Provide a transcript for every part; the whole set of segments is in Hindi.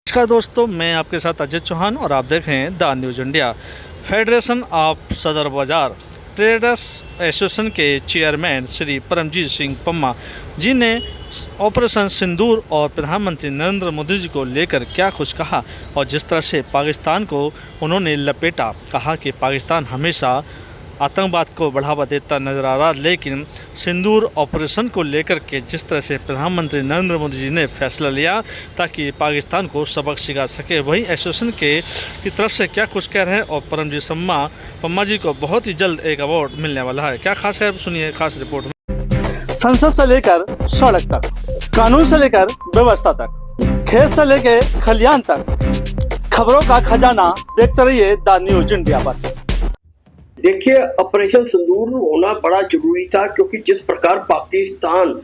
नमस्कार दोस्तों, मैं आपके साथ अजय चौहान और आप देख रहे हैं the news India. Federation of सदर बाज़ार ट्रेडर्स एसोसिएशन के चेयरमैन श्री परमजीत सिंह पम्मा जी ने ऑपरेशन सिंदूर और प्रधानमंत्री नरेंद्र मोदी जी को लेकर क्या कुछ कहा और जिस तरह से पाकिस्तान को उन्होंने लपेटा। कहा कि पाकिस्तान हमेशा आतंकवाद को बढ़ावा देता नजर आ रहा, लेकिन सिंदूर ऑपरेशन को लेकर के जिस तरह से प्रधानमंत्री नरेंद्र मोदी जी ने फैसला लिया ताकि पाकिस्तान को सबक सिखा सके, वहीं एसोसिएशन की तरफ से क्या कुछ कह रहे हैं। और परमजीत पम्मा जी को बहुत ही जल्द एक अवार्ड मिलने वाला है। क्या खास है, सुनिए खास रिपोर्ट में। संसद से लेकर सड़क तक, कानून से लेकर व्यवस्था तक, खेत से लेकर खलियान तक, खबरों का खजाना देखते रहिए द न्यूज़ इंडिया पर। देखिए, ऑपरेशन सिंदूर होना बड़ा जरूरी था, क्योंकि जिस प्रकार पाकिस्तान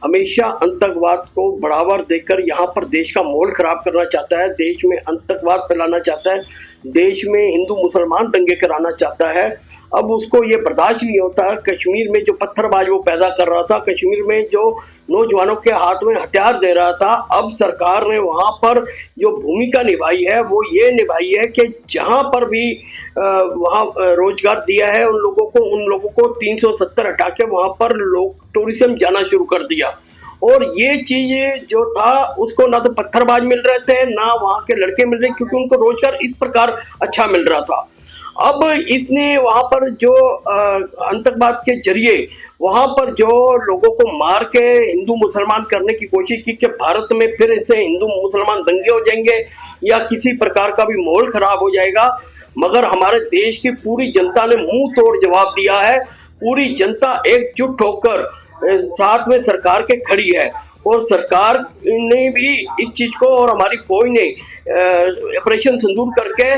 हमेशा आतंकवाद को बढ़ावा देकर यहाँ पर देश का माहौल खराब करना चाहता है, देश में आतंकवाद फैलाना चाहता है, देश में हिंदू मुसलमान दंगे कराना चाहता है। अब उसको ये बर्दाश्त नहीं होता। कश्मीर में जो पत्थरबाज वो पैदा कर रहा था, कश्मीर में जो नौजवानों के हाथ में हथियार दे रहा था, अब सरकार ने वहां पर जो भूमिका निभाई है वो ये निभाई है कि जहां पर भी वहां रोजगार दिया है उन लोगों को 370 हटा के वहां पर लोग टूरिज्म जाना शुरू कर दिया। और ये चीज जो था उसको ना तो पत्थरबाज मिल रहे थे, ना वहां के लड़के मिल रहे, क्योंकि उनको रोजगार इस प्रकार अच्छा मिल रहा था। अब इसने वहां पर जो आतंकवाद के जरिए वहां पर जो लोगों को मार के हिंदू मुसलमान करने की कोशिश की कि भारत में फिर इसे हिंदू मुसलमान दंगे हो जाएंगे या किसी प्रकार का भी माहौल खराब हो जाएगा। मगर हमारे देश की पूरी जनता ने मुंह तोड़ जवाब दिया है। पूरी जनता एकजुट होकर साथ में सरकार के खड़ी है, और सरकार ने भी इस चीज को और हमारी फौज ने ऑपरेशन सिंदूर करके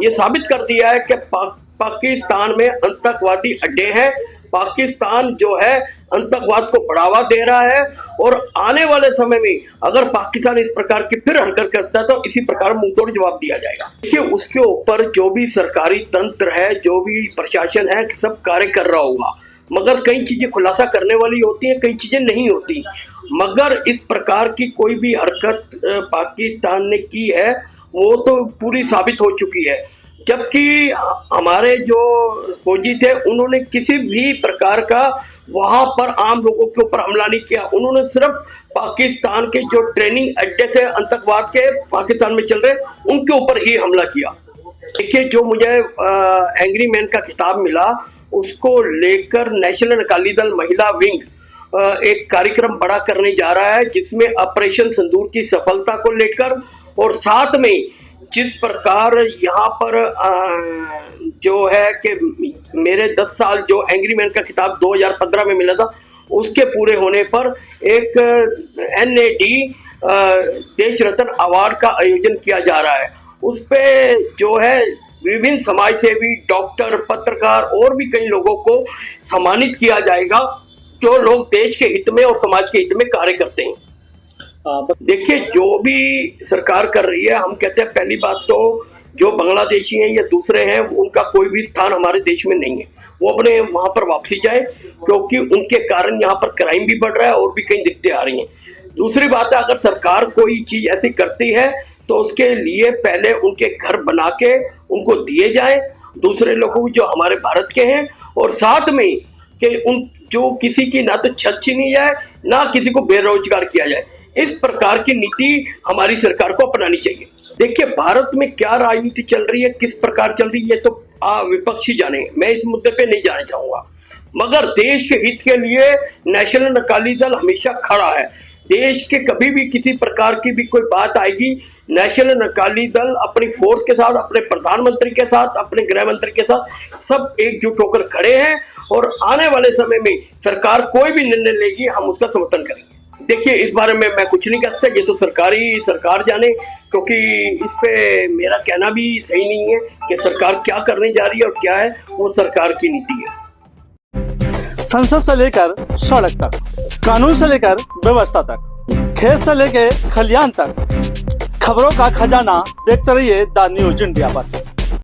ये साबित कर दिया है कि पाकिस्तान में आतंकवादी अड्डे हैं। पाकिस्तान जो है आतंकवाद को बढ़ावा दे रहा है, और आने वाले समय में अगर पाकिस्तान इस प्रकार की फिर हरकत करता है तो इसी प्रकार मुंहतोड़ जवाब दिया जाएगा। देखिए, उसके ऊपर जो भी सरकारी तंत्र है, जो भी प्रशासन है, सब कार्य कर रहा होगा, मगर कई चीजें खुलासा करने वाली होती है, कई चीजें नहीं होती। मगर इस प्रकार की कोई भी हरकत पाकिस्तान ने की है वो तो पूरी साबित हो चुकी है। जबकि हमारे जो फौजी थे उन्होंने किसी भी प्रकार का वहां पर आम लोगों के ऊपर हमला नहीं किया। उन्होंने सिर्फ पाकिस्तान के जो ट्रेनिंग अड्डे थे आतंकवाद के पाकिस्तान में चल रहे, उनके ऊपर ही हमला किया। देखिए, जो मुझे एंग्री मैन का खिताब मिला उसको लेकर नेशनल अकाली दल महिला विंग एक कार्यक्रम बड़ा करने जा रहा है, जिसमें ऑपरेशन सिंदूर की सफलता को लेकर और साथ में जिस प्रकार यहाँ पर जो है कि मेरे 10 साल जो एंग्री मैन का खिताब 2015 में मिला था, उसके पूरे होने पर एक NAD देश रत्न अवार्ड का आयोजन किया जा रहा है। उस पे जो है विभिन्न समाज सेवी, डॉक्टर, पत्रकार और भी कई लोगों को सम्मानित किया जाएगा जो लोग देश के हित में और समाज के हित में कार्य करते हैं। देखिए, जो भी सरकार कर रही है, हम कहते हैं पहली बात तो जो बांग्लादेशी हैं या दूसरे हैं उनका कोई भी स्थान हमारे देश में नहीं है, वो अपने वहां पर वापसी जाए, क्योंकि उनके कारण यहाँ पर क्राइम भी बढ़ रहा है और भी कई दिक्कतें आ रही हैं। दूसरी बात है, अगर सरकार कोई चीज ऐसी करती है तो उसके लिए पहले उनके घर बना के उनको दिए जाए दूसरे लोगों जो हमारे भारत के हैं, और साथ में कि उन जो किसी की ना तो छत छीनी जाए ना किसी को बेरोजगार किया जाए। इस प्रकार की नीति हमारी सरकार को अपनानी चाहिए। देखिए, भारत में क्या राजनीति चल रही है, किस प्रकार चल रही है, तो विपक्षी जाने, मैं इस मुद्दे पे नहीं जाना चाहूंगा। मगर देश के हित के लिए नेशनल अकाली दल हमेशा खड़ा है। देश के कभी भी किसी प्रकार की भी कोई बात आएगी, नेशनल अकाली दल अपनी फोर्स के साथ, अपने प्रधानमंत्री के साथ, अपने गृह मंत्री के साथ सब एकजुट होकर खड़े हैं, और आने वाले समय में सरकार कोई भी निर्णय लेगी हम उसका समर्थन करेंगे। देखिए, इस बारे में मैं कुछ नहीं कह सकता, ये तो सरकार जाने, क्योंकि इस पे मेरा कहना भी सही नहीं है कि सरकार क्या करने जा रही है और क्या है, वो सरकार की नीति है। संसद से लेकर सड़क तक, कानून से लेकर व्यवस्था तक, खेत से लेकर खलियान तक, खबरों का खजाना देखते रहिए द न्यूज़ इंडिया पर।